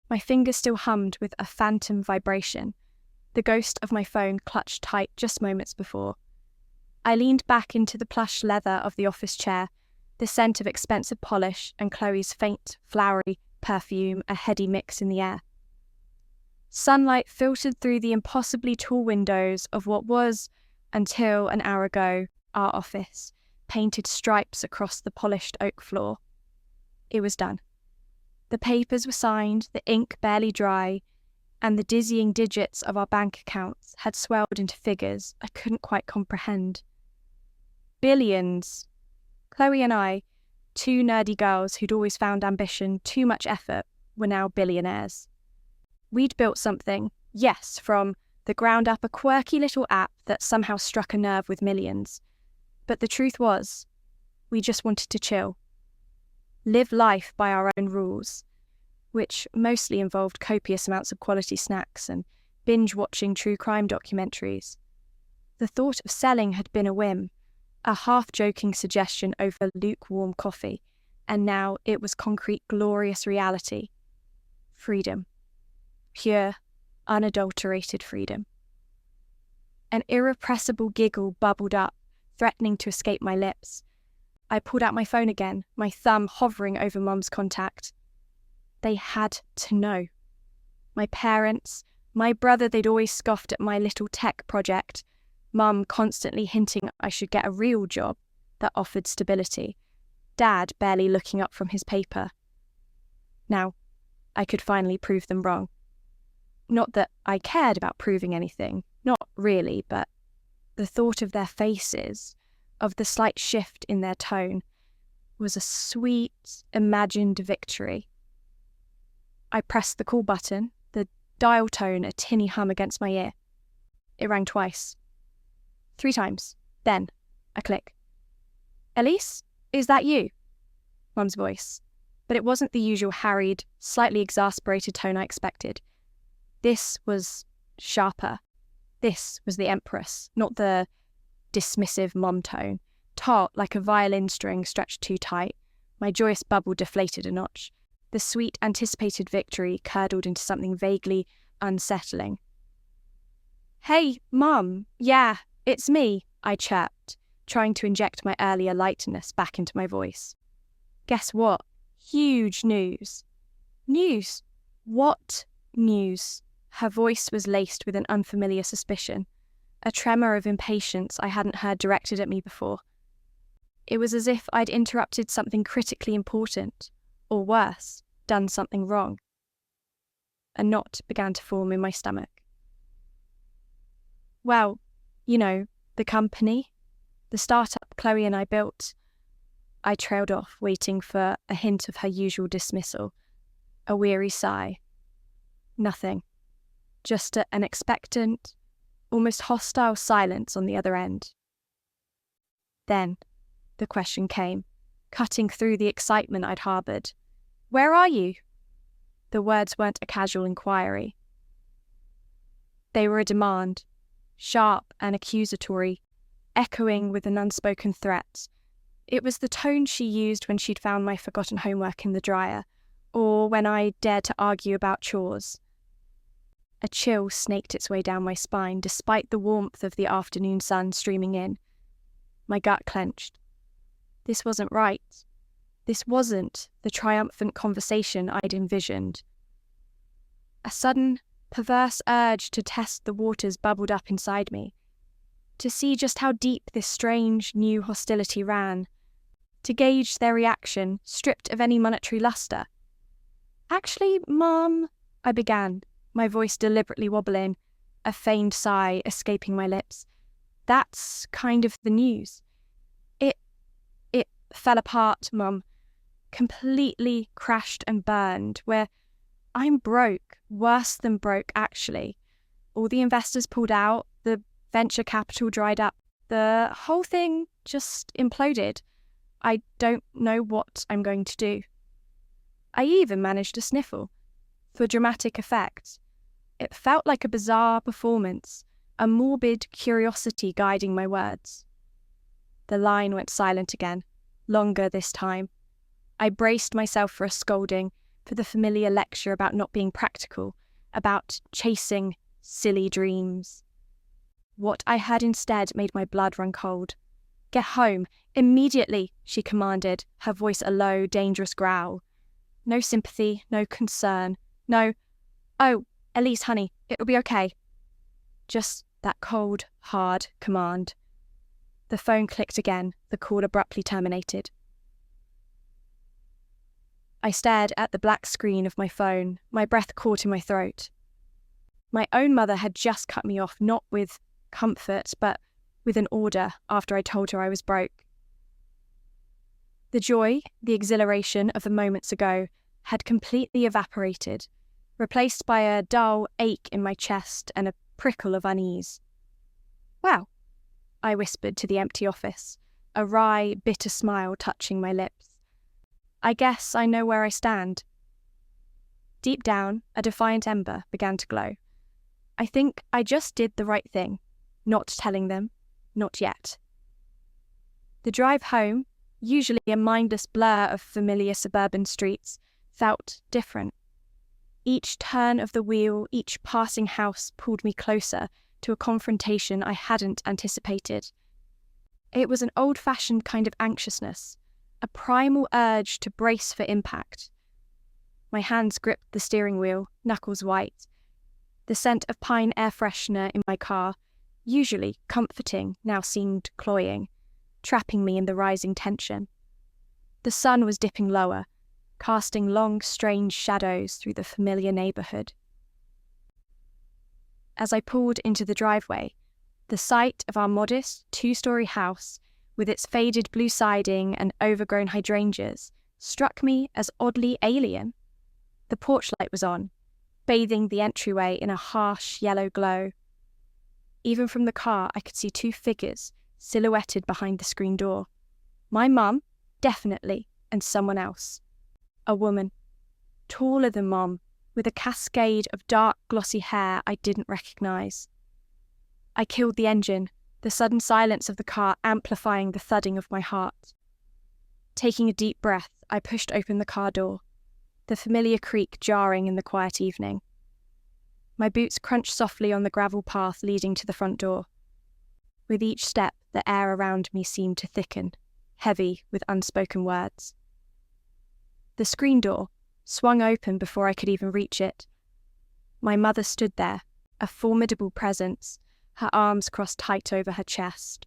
My finger still hummed with a phantom vibration, the ghost of my phone clutched tight just moments before. I leaned back into the plush leather of the office chair, the scent of expensive polish and Chloe's faint, flowery perfume a heady mix in the air. Sunlight filtered through the impossibly tall windows of what was, until an hour ago, our office, painted stripes across the polished oak floor. It was done. The papers were signed, the ink barely dry, and the dizzying digits of our bank accounts had swelled into figures I couldn't quite comprehend. Billions. Chloe and I, two nerdy girls who'd always found ambition too much effort, were now billionaires. We'd built something, yes, from the ground up, a quirky little app that somehow struck a nerve with millions. But the truth was, we just wanted to chill. Live life by our own rules, which mostly involved copious amounts of quality snacks and binge-watching true crime documentaries. The thought of selling had been a whim, a half-joking suggestion over lukewarm coffee, and now it was concrete, glorious reality. Freedom. Pure, unadulterated freedom. An irrepressible giggle bubbled up, threatening to escape my lips. I pulled out my phone again, my thumb hovering over Mum's contact. They had to know. My parents, my brother, they'd always scoffed at my little tech project. Mum constantly hinting I should get a real job that offered stability. Dad barely looking up from his paper. Now, I could finally prove them wrong. Not that I cared about proving anything, not really, but the thought of their faces, of the slight shift in their tone, was a sweet, imagined victory. I pressed the call button, the dial tone a tinny hum against my ear. It rang twice. 3 times. Then, a click. "Elise, is that you?" Mum's voice. But it wasn't the usual harried, slightly exasperated tone I expected. This was sharper. This was the Empress, not the dismissive mom tone. Taut like a violin string stretched too tight. My joyous bubble deflated a notch. The sweet, anticipated victory curdled into something vaguely unsettling. "Hey, Mum, yeah, it's me," I chirped, trying to inject my earlier lightness back into my voice. Guess what? Huge news. News? What news? Her voice was laced with an unfamiliar suspicion, a tremor of impatience I hadn't heard directed at me before. It was as if I'd interrupted something critically important, or worse, done something wrong. A knot began to form in my stomach. "Well, you know, the company, the startup Chloe and I built." I trailed off, waiting for a hint of her usual dismissal, a weary sigh. Nothing. Just an expectant, almost hostile silence on the other end. Then, the question came, cutting through the excitement I'd harboured. "Where are you?" The words weren't a casual inquiry. They were a demand, sharp and accusatory, echoing with an unspoken threat. It was the tone she used when she'd found my forgotten homework in the dryer, or when I dared to argue about chores. A chill snaked its way down my spine, despite the warmth of the afternoon sun streaming in. My gut clenched. This wasn't right. This wasn't the triumphant conversation I'd envisioned. A sudden, perverse urge to test the waters bubbled up inside me, to see just how deep this strange, new hostility ran, to gauge their reaction, stripped of any monetary luster. "Actually, Mum," I began, my voice deliberately wobbling, a feigned sigh escaping my lips. "That's kind of the news. It fell apart, Mum. Completely crashed and burned, where I'm broke, worse than broke, actually. All the investors pulled out, the venture capital dried up, the whole thing just imploded. I don't know what I'm going to do." I even managed a sniffle, for dramatic effect. It felt like a bizarre performance, a morbid curiosity guiding my words. The line went silent again, longer this time. I braced myself for a scolding, for the familiar lecture about not being practical, about chasing silly dreams. What I heard instead made my blood run cold. "Get home, immediately," she commanded, her voice a low, dangerous growl. No sympathy, no concern, no, "Oh, Elise, honey, it'll be okay." Just that cold, hard command. The phone clicked again, the call abruptly terminated. I stared at the black screen of my phone, my breath caught in my throat. My own mother had just cut me off, not with comfort, but with an order after I told her I was broke. The joy, the exhilaration of the moments ago had completely evaporated, replaced by a dull ache in my chest and a prickle of unease. "Wow," I whispered to the empty office, a wry, bitter smile touching my lips. "I guess I know where I stand." Deep down, a defiant ember began to glow. I think I just did the right thing, not telling them, not yet. The drive home, usually a mindless blur of familiar suburban streets, felt different. Each turn of the wheel, each passing house pulled me closer to a confrontation I hadn't anticipated. It was an old-fashioned kind of anxiousness, a primal urge to brace for impact. My hands gripped the steering wheel, knuckles white. The scent of pine air freshener in my car, usually comforting, now seemed cloying, trapping me in the rising tension. The sun was dipping lower, casting long, strange shadows through the familiar neighbourhood. As I pulled into the driveway, the sight of our modest two-storey house, with its faded blue siding and overgrown hydrangeas, struck me as oddly alien. The porch light was on, bathing the entryway in a harsh yellow glow. Even from the car, I could see two figures silhouetted behind the screen door. My mum, definitely, and someone else. A woman, taller than Mom, with a cascade of dark, glossy hair I didn't recognise. I killed the engine, the sudden silence of the car amplifying the thudding of my heart. Taking a deep breath, I pushed open the car door, the familiar creak jarring in the quiet evening. My boots crunched softly on the gravel path leading to the front door. With each step, the air around me seemed to thicken, heavy with unspoken words. The screen door swung open before I could even reach it. My mother stood there, a formidable presence, her arms crossed tight over her chest.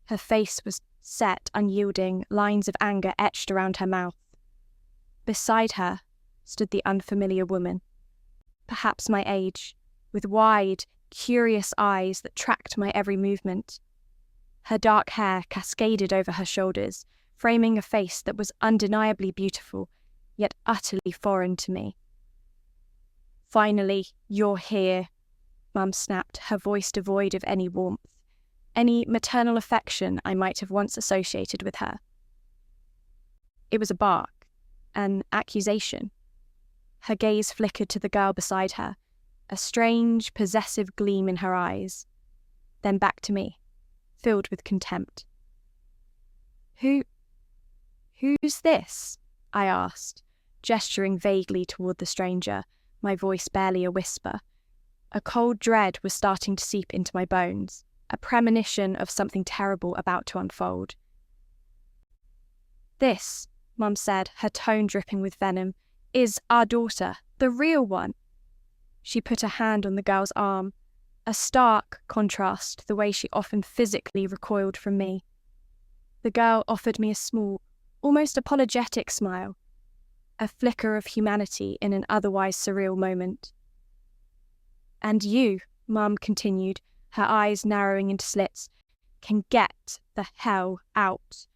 Her face was set, unyielding, lines of anger etched around her mouth. Beside her stood the unfamiliar woman, perhaps my age, with wide, curious eyes that tracked my every movement. Her dark hair cascaded over her shoulders, framing a face that was undeniably beautiful, yet utterly foreign to me. "Finally, you're here," Mum snapped, her voice devoid of any warmth, any maternal affection I might have once associated with her. It was a bark, an accusation. Her gaze flickered to the girl beside her, a strange, possessive gleam in her eyes, then back to me, filled with contempt. Who's this?" I asked, gesturing vaguely toward the stranger, my voice barely a whisper. A cold dread was starting to seep into my bones, a premonition of something terrible about to unfold. "This," Mum said, her tone dripping with venom, "is our daughter, the real one." She put a hand on the girl's arm, a stark contrast to the way she often physically recoiled from me. The girl offered me a small, almost apologetic smile, a flicker of humanity in an otherwise surreal moment. "And you," Mum continued, her eyes narrowing into slits, "can get the hell out."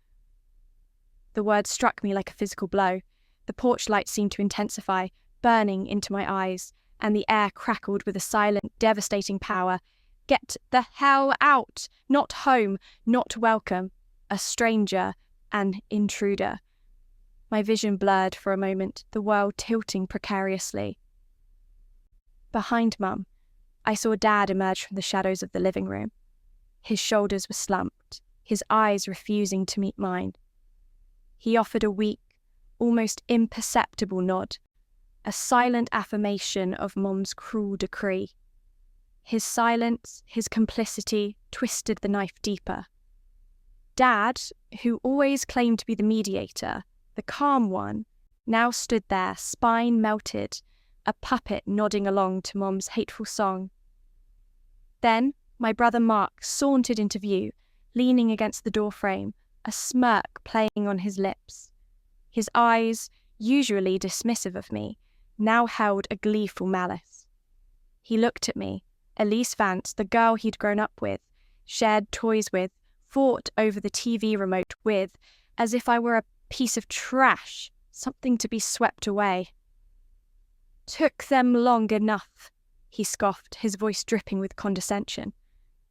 The word struck me like a physical blow. The porch light seemed to intensify, burning into my eyes, and the air crackled with a silent, devastating power. Get the hell out! Not home, not welcome. A stranger, an intruder. My vision blurred for a moment, the world tilting precariously. Behind Mum, I saw Dad emerge from the shadows of the living room. His shoulders were slumped, his eyes refusing to meet mine. He offered a weak, almost imperceptible nod, a silent affirmation of Mom's cruel decree. His silence, his complicity, twisted the knife deeper. Dad, who always claimed to be the mediator, the calm one, now stood there, spine melted, a puppet nodding along to Mom's hateful song. Then my brother Mark sauntered into view, leaning against the doorframe, a smirk playing on his lips. His eyes, usually dismissive of me, now held a gleeful malice. He looked at me, Elise Vance, the girl he'd grown up with, shared toys with, fought over the TV remote with, as if I were a piece of trash, something to be swept away. "Took them long enough," he scoffed, his voice dripping with condescension.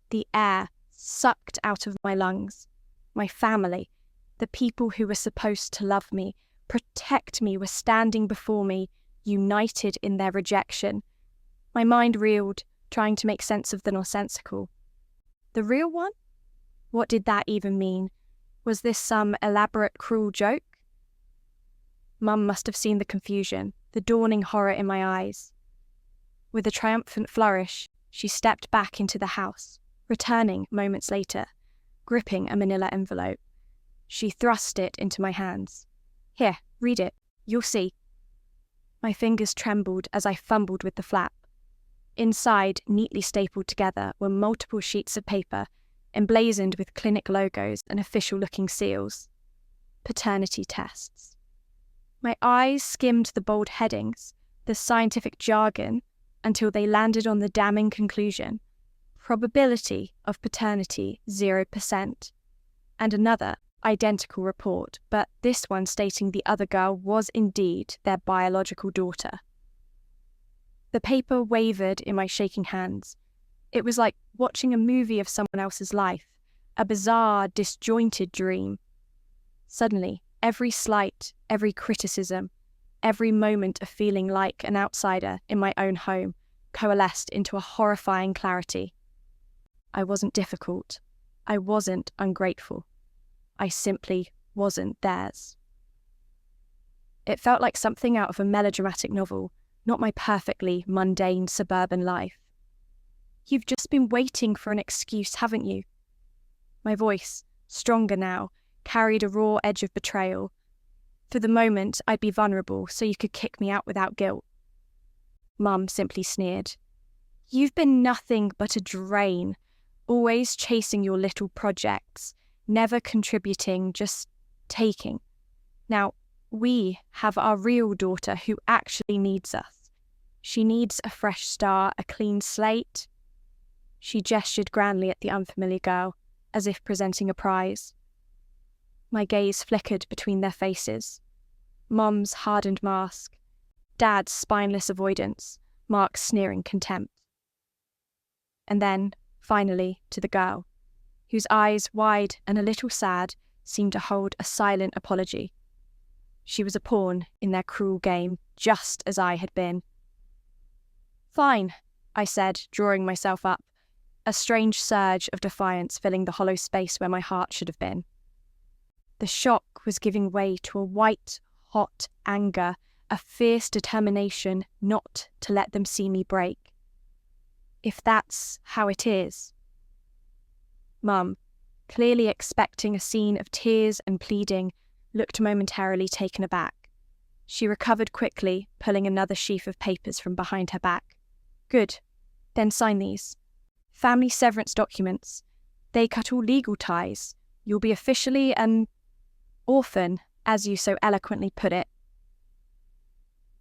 The air sucked out of my lungs. My family, the people who were supposed to love me, protect me, were standing before me, united in their rejection. My mind reeled, trying to make sense of the nonsensical. The real one? What did that even mean? Was this some elaborate, cruel joke? Mum must have seen the confusion, the dawning horror in my eyes. With a triumphant flourish, she stepped back into the house, returning moments later, gripping a manila envelope. She thrust it into my hands. "Here, read it. You'll see." My fingers trembled as I fumbled with the flap. Inside, neatly stapled together, were multiple sheets of paper, emblazoned with clinic logos and official-looking seals. Paternity tests. My eyes skimmed the bold headings, the scientific jargon, until they landed on the damning conclusion: probability of paternity 0%. And another, identical report, but this one stating the other girl was indeed their biological daughter. The paper wavered in my shaking hands. It was like watching a movie of someone else's life, a bizarre, disjointed dream. Suddenly, every slight, every criticism, every moment of feeling like an outsider in my own home coalesced into a horrifying clarity. I wasn't difficult. I wasn't ungrateful. I simply wasn't theirs. It felt like something out of a melodramatic novel, not my perfectly mundane suburban life. "You've just been waiting for an excuse, haven't you?" My voice, stronger now, carried a raw edge of betrayal. For the moment, I'd be vulnerable, so you could kick me out without guilt. Mum simply sneered. "You've been nothing but a drain, always chasing your little projects, never contributing, just taking. Now, we have our real daughter who actually needs us. She needs a fresh start, a clean slate." She gestured grandly at the unfamiliar girl, as if presenting a prize. My gaze flickered between their faces. Mum's hardened mask, Dad's spineless avoidance, Mark's sneering contempt. And then, finally, to the girl, whose eyes, wide and a little sad, seemed to hold a silent apology. She was a pawn in their cruel game, just as I had been. "Fine," I said, drawing myself up, a strange surge of defiance filling the hollow space where my heart should have been. The shock was giving way to a white, hot anger, a fierce determination not to let them see me break. If that's how it is. Mum, clearly expecting a scene of tears and pleading, looked momentarily taken aback. She recovered quickly, pulling another sheaf of papers from behind her back. "Good. Then sign these. Family severance documents. They cut all legal ties. You'll be officially an orphan, as you so eloquently put it."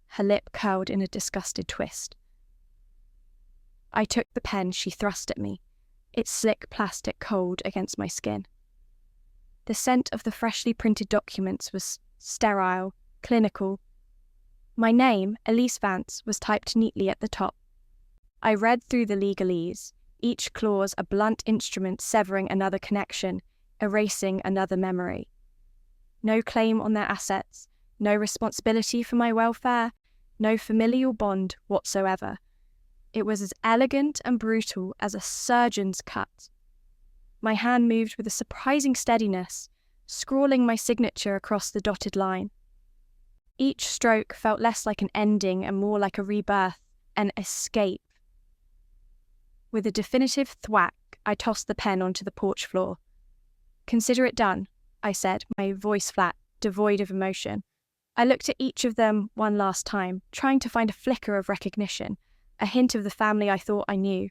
Her lip curled in a disgusted twist. I took the pen she thrust at me, its slick plastic cold against my skin. The scent of the freshly printed documents was sterile, clinical. My name, Elise Vance, was typed neatly at the top. I read through the legalese, each clause a blunt instrument severing another connection, erasing another memory. No claim on their assets, no responsibility for my welfare, no familial bond whatsoever. It was as elegant and brutal as a surgeon's cut. My hand moved with a surprising steadiness, scrawling my signature across the dotted line. Each stroke felt less like an ending and more like a rebirth, an escape. With a definitive thwack, I tossed the pen onto the porch floor. "Consider it done," I said, my voice flat, devoid of emotion. I looked at each of them one last time, trying to find a flicker of recognition, a hint of the family I thought I knew.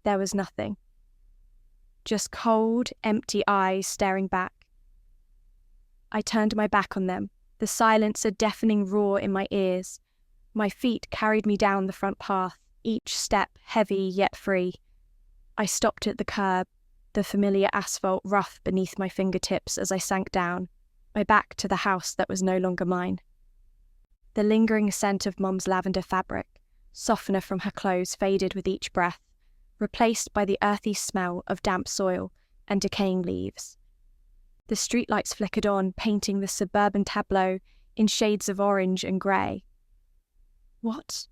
There was nothing. Just cold, empty eyes staring back. I turned my back on them, the silence a deafening roar in my ears. My feet carried me down the front path, each step heavy yet free. I stopped at the curb, the familiar asphalt rough beneath my fingertips as I sank down, my back to the house that was no longer mine. The lingering scent of Mum's lavender fabric, softener from her clothes, faded with each breath, replaced by the earthy smell of damp soil and decaying leaves. The streetlights flickered on, painting the suburban tableau in shades of orange and grey. What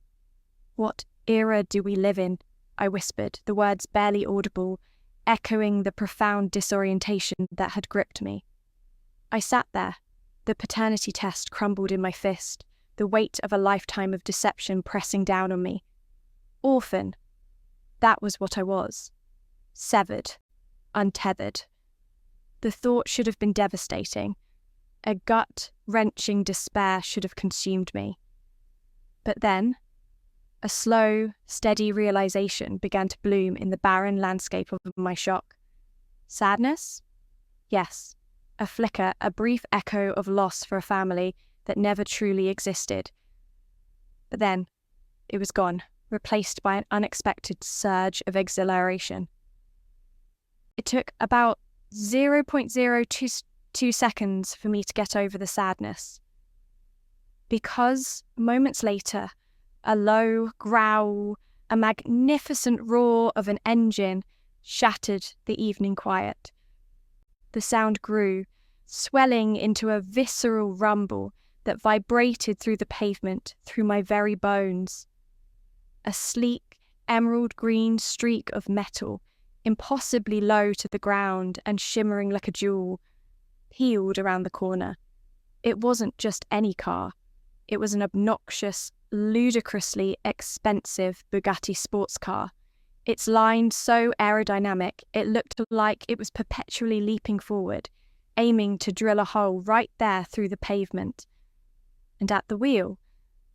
era do we live in?" I whispered, the words barely audible, echoing the profound disorientation that had gripped me. I sat there, the paternity test crumbled in my fist, the weight of a lifetime of deception pressing down on me. Orphan. That was what I was. Severed. Untethered. The thought should have been devastating. A gut-wrenching despair should have consumed me. But then, a slow, steady realization began to bloom in the barren landscape of my shock. Sadness? Yes. A flicker, a brief echo of loss for a family that never truly existed. But then, it was gone, replaced by an unexpected surge of exhilaration. It took about 0.022 seconds for me to get over the sadness. Because moments later, a low growl, a magnificent roar of an engine shattered the evening quiet. The sound grew, swelling into a visceral rumble that vibrated through the pavement, through my very bones. A sleek, emerald green streak of metal, impossibly low to the ground and shimmering like a jewel, peeled around the corner. It wasn't just any car. It was an obnoxious, ludicrously expensive Bugatti sports car. Its line so aerodynamic, it looked like it was perpetually leaping forward, aiming to drill a hole right there through the pavement. And at the wheel,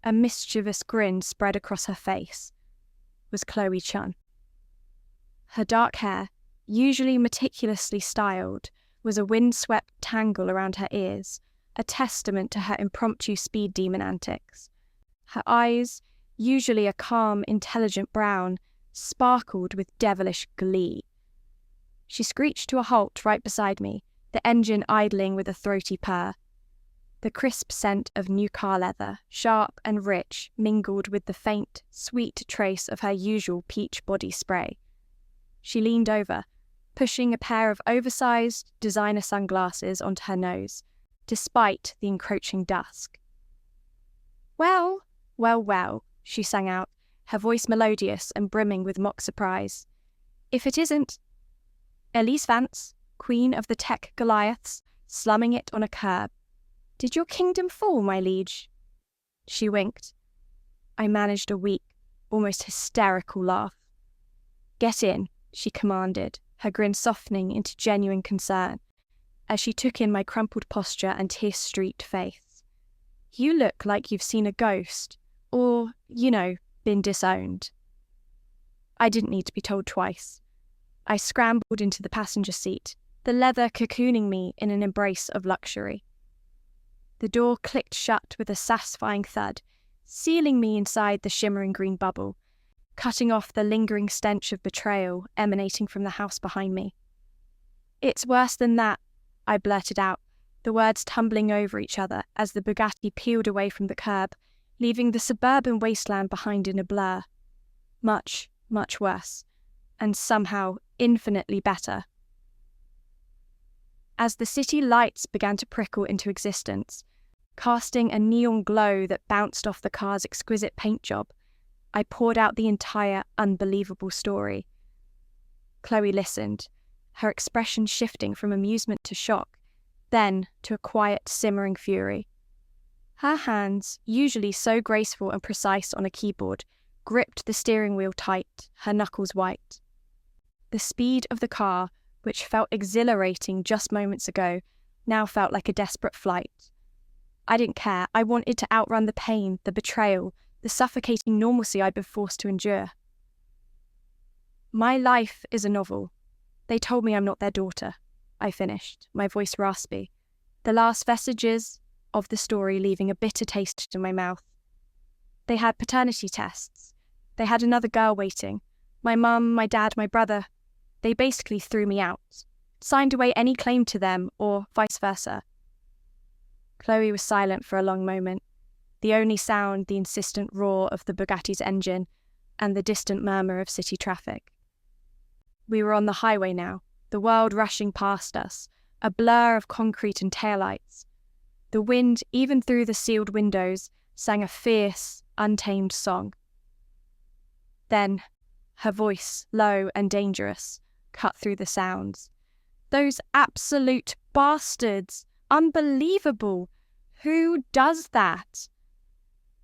a mischievous grin spread across her face, was Chloe Chun. Her dark hair, usually meticulously styled, was a windswept tangle around her ears, a testament to her impromptu speed demon antics. Her eyes, usually a calm, intelligent brown, sparkled with devilish glee. She screeched to a halt right beside me, the engine idling with a throaty purr. The crisp scent of new car leather, sharp and rich, mingled with the faint, sweet trace of her usual peach body spray. She leaned over, pushing a pair of oversized designer sunglasses onto her nose, despite the encroaching dusk. "Well, well, well," she sang out, her voice melodious and brimming with mock surprise. "If it isn't Elise Vance, queen of the tech Goliaths, slumming it on a curb. Did your kingdom fall, my liege?" She winked. I managed a weak, almost hysterical laugh. "Get in," she commanded, her grin softening into genuine concern, as she took in my crumpled posture and tear-streaked face. "You look like you've seen a ghost, or, been disowned." I didn't need to be told twice. I scrambled into the passenger seat, the leather cocooning me in an embrace of luxury. The door clicked shut with a satisfying thud, sealing me inside the shimmering green bubble, cutting off the lingering stench of betrayal emanating from the house behind me. "It's worse than that," I blurted out, the words tumbling over each other as the Bugatti peeled away from the curb, leaving the suburban wasteland behind in a blur. Much, much worse, and somehow infinitely better. As the city lights began to prickle into existence, casting a neon glow that bounced off the car's exquisite paint job, I poured out the entire unbelievable story. Chloe listened, her expression shifting from amusement to shock, then to a quiet, simmering fury. Her hands, usually so graceful and precise on a keyboard, gripped the steering wheel tight, her knuckles white. The speed of the car, which felt exhilarating just moments ago, now felt like a desperate flight. I didn't care. I wanted to outrun the pain, the betrayal, the suffocating normalcy I'd been forced to endure. My life is a novel. They told me I'm not their daughter. I finished, my voice raspy, the last vestiges of the story leaving a bitter taste in my mouth. They had paternity tests. They had another girl waiting. My mum, my dad, my brother. They basically threw me out, signed away any claim to them, or vice versa. Chloe was silent for a long moment, the only sound the insistent roar of the Bugatti's engine and the distant murmur of city traffic. We were on the highway now, the world rushing past us, a blur of concrete and taillights. The wind, even through the sealed windows, sang a fierce, untamed song. Then, her voice, low and dangerous, cut through the sounds. Those absolute bastards! Unbelievable! Who does that?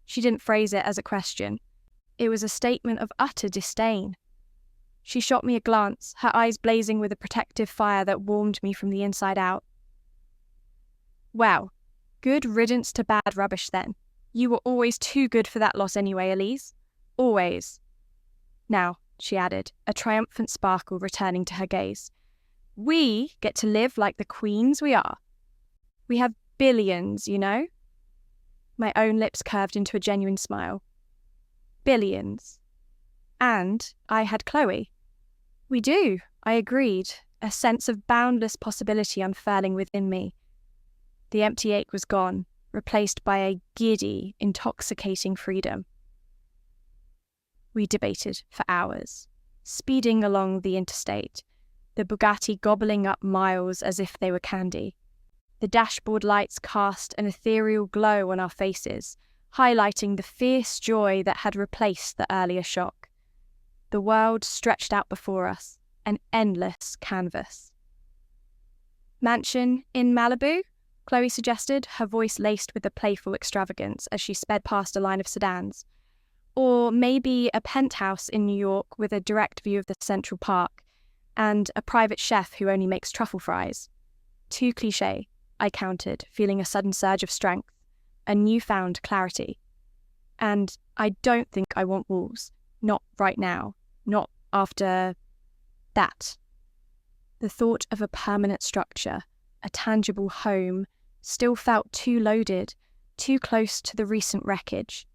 She didn't phrase it as a question. It was a statement of utter disdain. She shot me a glance, her eyes blazing with a protective fire that warmed me from the inside out. Well, good riddance to bad rubbish then. You were always too good for that loss anyway, Elise. Always. Now, she added, a triumphant sparkle returning to her gaze, we get to live like the queens we are. We have billions, you know? My own lips curved into a genuine smile. Billions. And I had Chloe. We do, I agreed, a sense of boundless possibility unfurling within me. The empty ache was gone, replaced by a giddy, intoxicating freedom. We debated for hours, speeding along the interstate, the Bugatti gobbling up miles as if they were candy. The dashboard lights cast an ethereal glow on our faces, highlighting the fierce joy that had replaced the earlier shock. The world stretched out before us, an endless canvas. Mansion in Malibu? Chloe suggested, her voice laced with a playful extravagance as she sped past a line of sedans. Or maybe a penthouse in New York with a direct view of the Central Park, and a private chef who only makes truffle fries. Too cliché, I countered, feeling a sudden surge of strength, a newfound clarity. And I don't think I want walls. Not right now. Not after that. The thought of a permanent structure, a tangible home, still felt too loaded, too close to the recent wreckage.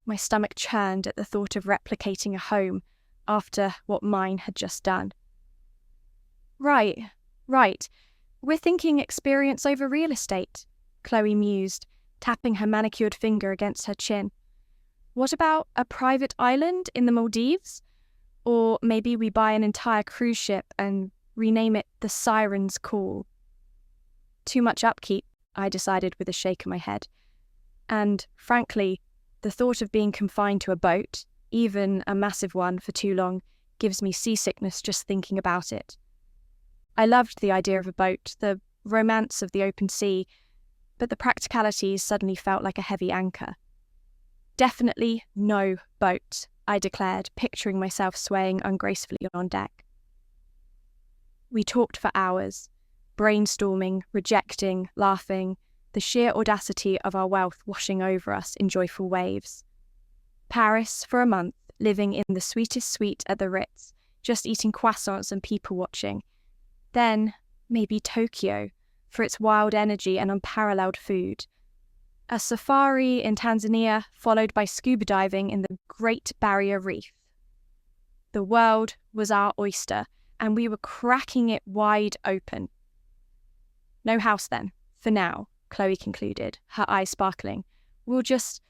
My stomach churned at the thought of replicating a home after what mine had just done. Right. We're thinking experience over real estate, Chloe mused, tapping her manicured finger against her chin. What about a private island in the Maldives? Or maybe we buy an entire cruise ship and rename it the Siren's Call. Too much upkeep, I decided with a shake of my head. And, frankly, the thought of being confined to a boat, even a massive one, for too long, gives me seasickness just thinking about it. I loved the idea of a boat, the romance of the open sea, but the practicalities suddenly felt like a heavy anchor. Definitely no boat, I declared, picturing myself swaying ungracefully on deck. We talked for hours, brainstorming, rejecting, laughing, the sheer audacity of our wealth washing over us in joyful waves. Paris for a month, living in the sweetest suite at the Ritz, just eating croissants and people watching. Then, maybe Tokyo, for its wild energy and unparalleled food. A safari in Tanzania, followed by scuba diving in the Great Barrier Reef. The world was our oyster, and we were cracking it wide open. No house then, for now, Chloe concluded, her eyes sparkling. We'll just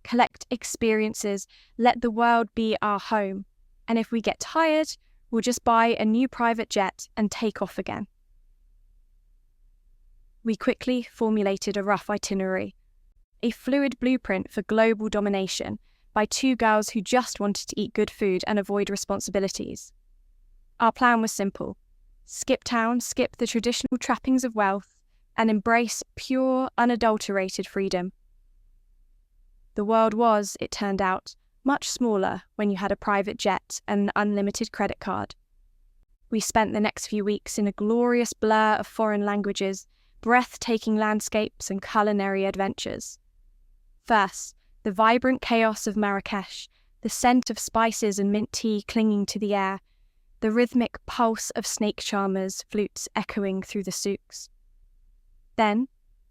collect experiences, let the world be our home, and if we get tired, we'll just buy a new private jet and take off again. We quickly formulated a rough itinerary, a fluid blueprint for global domination by two girls who just wanted to eat good food and avoid responsibilities. Our plan was simple. Skip town, skip the traditional trappings of wealth, and embrace pure, unadulterated freedom. The world was, it turned out, much smaller when you had a private jet and an unlimited credit card. We spent the next few weeks in a glorious blur of foreign languages, breathtaking landscapes and culinary adventures. First, the vibrant chaos of Marrakesh, the scent of spices and mint tea clinging to the air, the rhythmic pulse of snake charmers' flutes echoing through the souks. Then,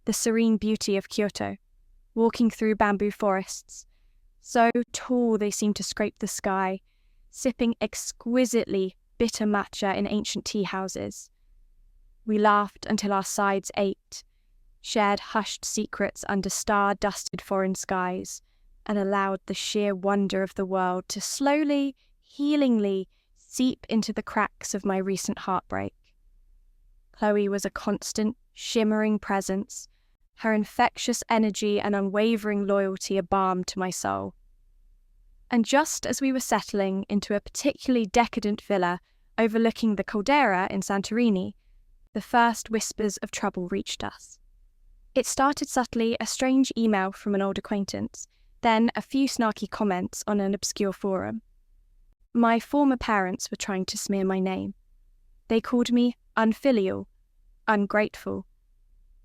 the serene beauty of Kyoto, walking through bamboo forests, so tall they seemed to scrape the sky, sipping exquisitely bitter matcha in ancient tea houses. We laughed until our sides ached, shared hushed secrets under star-dusted foreign skies, and allowed the sheer wonder of the world to slowly, healingly seep into the cracks of my recent heartbreak. Chloe was a constant, shimmering presence, her infectious energy and unwavering loyalty a balm to my soul. And just as we were settling into a particularly decadent villa overlooking the caldera in Santorini, the first whispers of trouble reached us. It started subtly, a strange email from an old acquaintance, then a few snarky comments on an obscure forum. My former parents were trying to smear my name. They called me unfilial, ungrateful,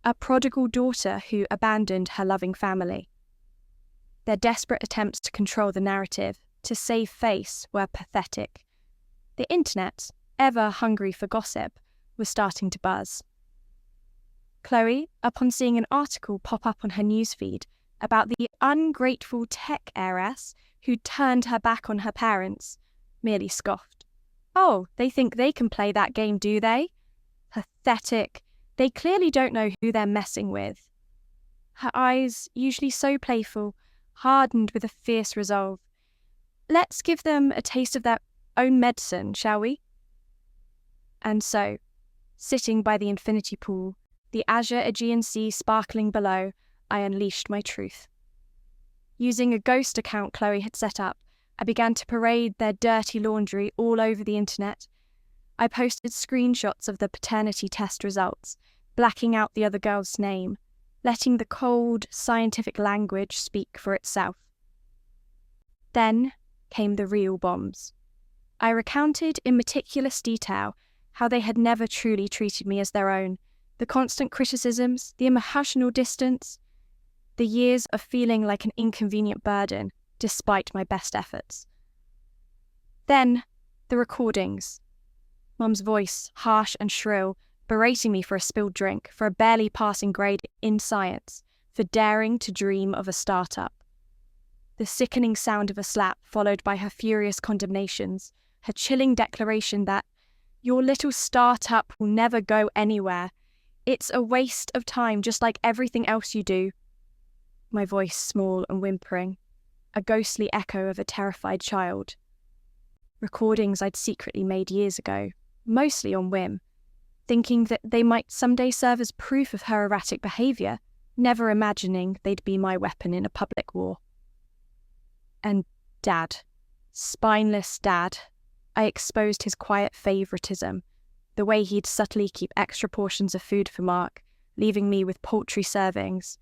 a prodigal daughter who abandoned her loving family. Their desperate attempts to control the narrative, to save face, were pathetic. The internet, ever hungry for gossip, was starting to buzz. Chloe, upon seeing an article pop up on her newsfeed about the ungrateful tech heiress who turned her back on her parents, merely scoffed. "Oh, they think they can play that game, do they? Pathetic. They clearly don't know who they're messing with." Her eyes, usually so playful, hardened with a fierce resolve. "Let's give them a taste of their own medicine, shall we?" And so, sitting by the infinity pool, the azure Aegean Sea sparkling below, I unleashed my truth. Using a ghost account Chloe had set up, I began to parade their dirty laundry all over the internet. I posted screenshots of the paternity test results, blacking out the other girl's name, letting the cold, scientific language speak for itself. Then came the real bombs. I recounted in meticulous detail how they had never truly treated me as their own, the constant criticisms, the emotional distance, the years of feeling like an inconvenient burden, despite my best efforts. Then, the recordings. Mum's voice, harsh and shrill, berating me for a spilled drink, for a barely passing grade in science, for daring to dream of a startup. The sickening sound of a slap, followed by her furious condemnations, her chilling declaration that "your little startup will never go anywhere. It's a waste of time, just like everything else you do." My voice small and whimpering, a ghostly echo of a terrified child. Recordings I'd secretly made years ago, mostly on whim, thinking that they might someday serve as proof of her erratic behaviour, never imagining they'd be my weapon in a public war. And Dad, spineless Dad, I exposed his quiet favouritism, the way he'd subtly keep extra portions of food for Mark, leaving me with paltry servings,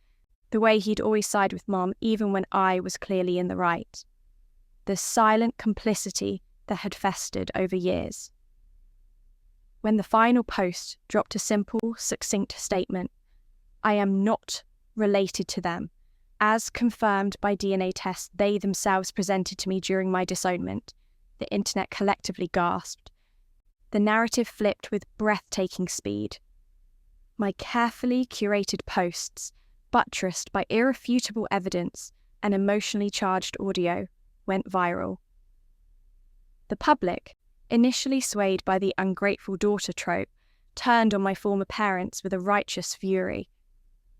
the way he'd always side with Mom even when I was clearly in the right. The silent complicity that had festered over years. When the final post dropped a simple, succinct statement, "I am not related to them," as confirmed by DNA tests they themselves presented to me during my disownment, the internet collectively gasped. The narrative flipped with breathtaking speed. My carefully curated posts, buttressed by irrefutable evidence and emotionally charged audio, went viral. The public, initially swayed by the ungrateful daughter trope, turned on my former parents with a righteous fury.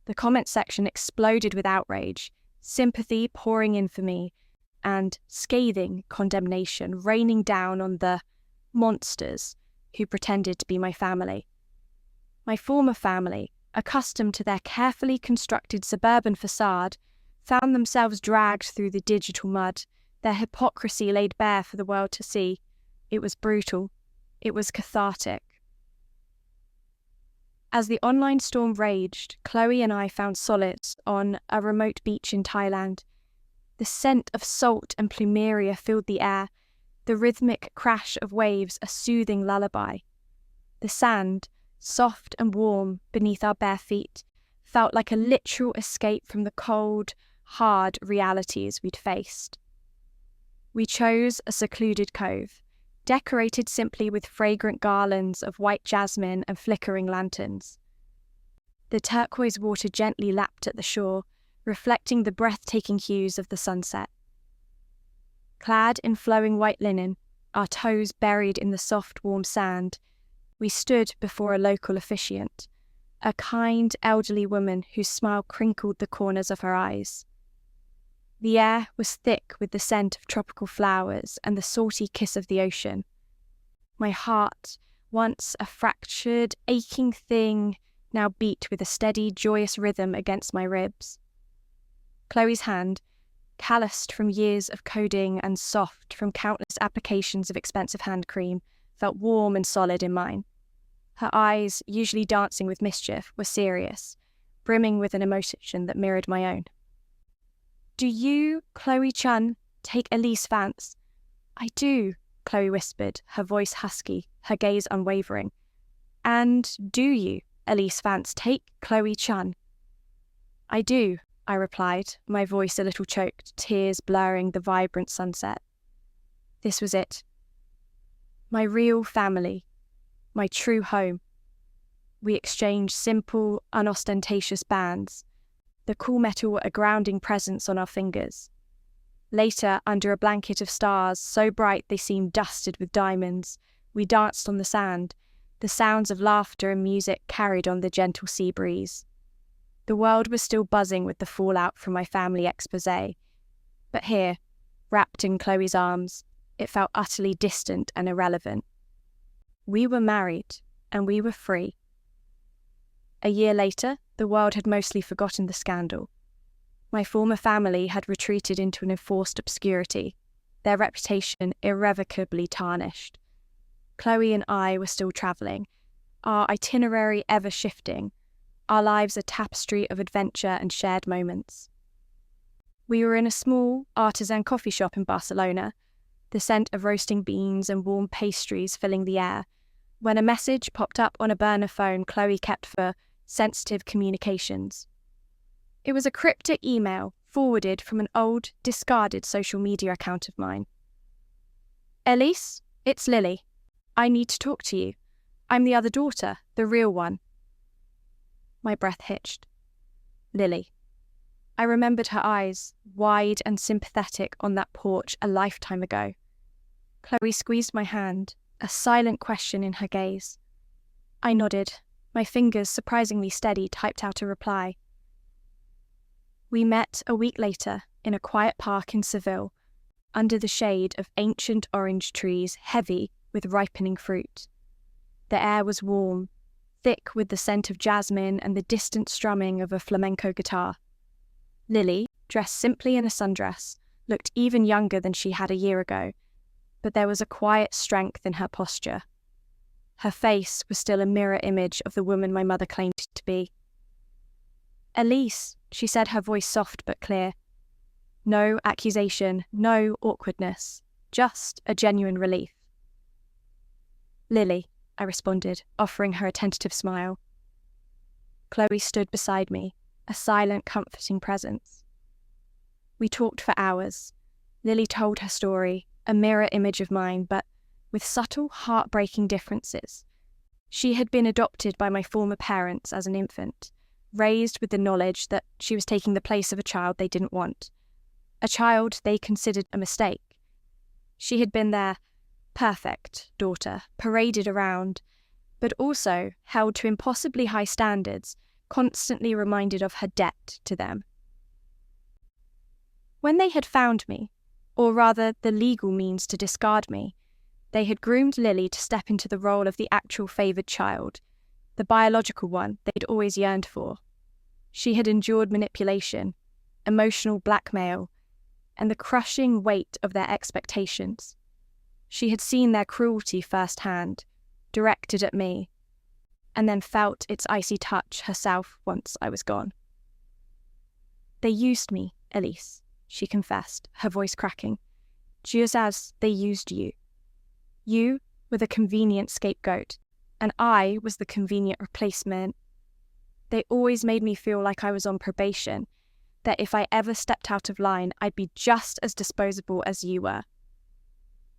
The comment section exploded with outrage, sympathy pouring in for me, and scathing condemnation raining down on the monsters who pretended to be my family. My former family, accustomed to their carefully constructed suburban facade, found themselves dragged through the digital mud, their hypocrisy laid bare for the world to see. It was brutal. It was cathartic. As the online storm raged, Chloe and I found solace on a remote beach in Thailand. The scent of salt and plumeria filled the air, the rhythmic crash of waves a soothing lullaby. The sand, soft and warm beneath our bare feet, felt like a literal escape from the cold, hard realities we'd faced. We chose a secluded cove, decorated simply with fragrant garlands of white jasmine and flickering lanterns. The turquoise water gently lapped at the shore, reflecting the breathtaking hues of the sunset. Clad in flowing white linen, our toes buried in the soft, warm sand, we stood before a local officiant, a kind, elderly woman whose smile crinkled the corners of her eyes. The air was thick with the scent of tropical flowers and the salty kiss of the ocean. My heart, once a fractured, aching thing, now beat with a steady, joyous rhythm against my ribs. Chloe's hand, calloused from years of coding and soft from countless applications of expensive hand cream, felt warm and solid in mine. Her eyes, usually dancing with mischief, were serious, brimming with an emotion that mirrored my own. "Do you, Chloe Chun, take Elise Vance?" "I do," Chloe whispered, her voice husky, her gaze unwavering. "And do you, Elise Vance, take Chloe Chun?" "I do," I replied, my voice a little choked, tears blurring the vibrant sunset. This was it. My real family, my true home. We exchanged simple, unostentatious bands, the cool metal a grounding presence on our fingers. Later, under a blanket of stars so bright they seemed dusted with diamonds, we danced on the sand, the sounds of laughter and music carried on the gentle sea breeze. The world was still buzzing with the fallout from my family exposé, but here, wrapped in Chloe's arms, it felt utterly distant and irrelevant. We were married, and we were free. A year later, the world had mostly forgotten the scandal. My former family had retreated into an enforced obscurity, their reputation irrevocably tarnished. Chloe and I were still travelling, our itinerary ever shifting, our lives a tapestry of adventure and shared moments. We were in a small artisan coffee shop in Barcelona, the scent of roasting beans and warm pastries filling the air, when a message popped up on a burner phone Chloe kept for sensitive communications. It was a cryptic email forwarded from an old, discarded social media account of mine. "Elise, it's Lily. I need to talk to you. I'm the other daughter, the real one." My breath hitched. Lily. I remembered her eyes, wide and sympathetic on that porch a lifetime ago. Chloe squeezed my hand, a silent question in her gaze. I nodded, my fingers surprisingly steady, typed out a reply. We met a week later in a quiet park in Seville, under the shade of ancient orange trees heavy with ripening fruit. The air was warm, thick with the scent of jasmine and the distant strumming of a flamenco guitar. Lily, dressed simply in a sundress, looked even younger than she had a year ago, but there was a quiet strength in her posture. Her face was still a mirror image of the woman my mother claimed to be. "Elise," she said, her voice soft but clear. No accusation, no awkwardness, just a genuine relief. "Lily," I responded, offering her a tentative smile. Chloe stood beside me, a silent, comforting presence. We talked for hours. Lily told her story, a mirror image of mine, but with subtle, heartbreaking differences. She had been adopted by my former parents as an infant, raised with the knowledge that she was taking the place of a child they didn't want, a child they considered a mistake. She had been their perfect daughter, paraded around, but also held to impossibly high standards, constantly reminded of her debt to them. When they had found me, or rather the legal means to discard me, they had groomed Lily to step into the role of the actual favoured child, the biological one they'd always yearned for. She had endured manipulation, emotional blackmail, and the crushing weight of their expectations. She had seen their cruelty firsthand, directed at me. and then felt its icy touch herself once I was gone. They used me, Elise, she confessed, her voice cracking, just as they used you. You were the convenient scapegoat, and I was the convenient replacement. They always made me feel like I was on probation, that if I ever stepped out of line, I'd be just as disposable as you were.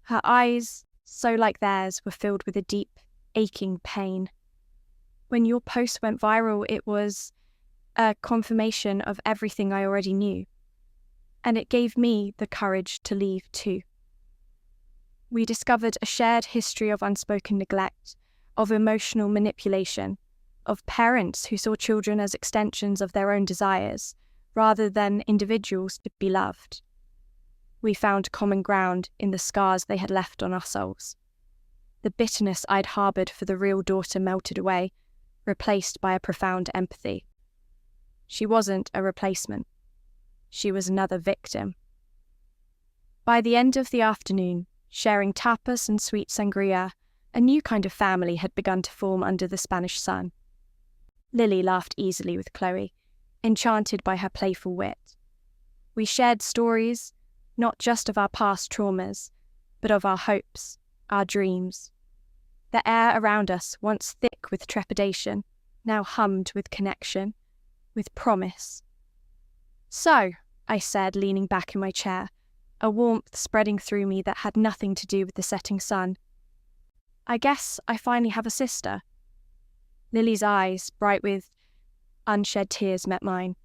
Her eyes, so like theirs, were filled with a deep, aching pain. When your post went viral, it was a confirmation of everything I already knew, and it gave me the courage to leave too. We discovered a shared history of unspoken neglect, of emotional manipulation, of parents who saw children as extensions of their own desires, rather than individuals to be loved. We found common ground in the scars they had left on our souls. The bitterness I'd harboured for the real daughter melted away, replaced by a profound empathy. She wasn't a replacement. She was another victim. By the end of the afternoon, sharing tapas and sweet sangria, a new kind of family had begun to form under the Spanish sun. Lily laughed easily with Chloe, enchanted by her playful wit. We shared stories, not just of our past traumas, but of our hopes, our dreams. The air around us, once thick with trepidation, now hummed with connection, with promise. So, I said, leaning back in my chair, a warmth spreading through me that had nothing to do with the setting sun. I guess I finally have a sister. Lily's eyes, bright with unshed tears, met mine.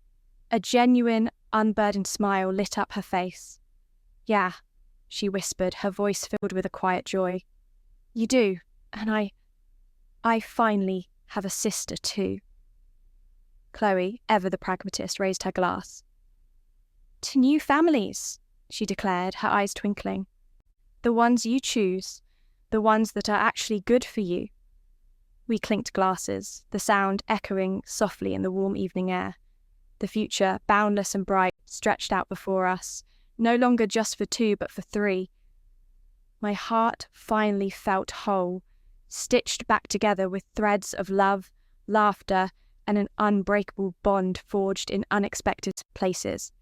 A genuine, unburdened smile lit up her face. Yeah, she whispered, her voice filled with a quiet joy. You do, and I finally have a sister too. Chloe, ever the pragmatist, raised her glass. To new families, she declared, her eyes twinkling. The ones you choose, the ones that are actually good for you. We clinked glasses, the sound echoing softly in the warm evening air. The future, boundless and bright, stretched out before us, no longer just for two, but for three. My heart finally felt whole, stitched back together with threads of love, laughter, and an unbreakable bond forged in unexpected places.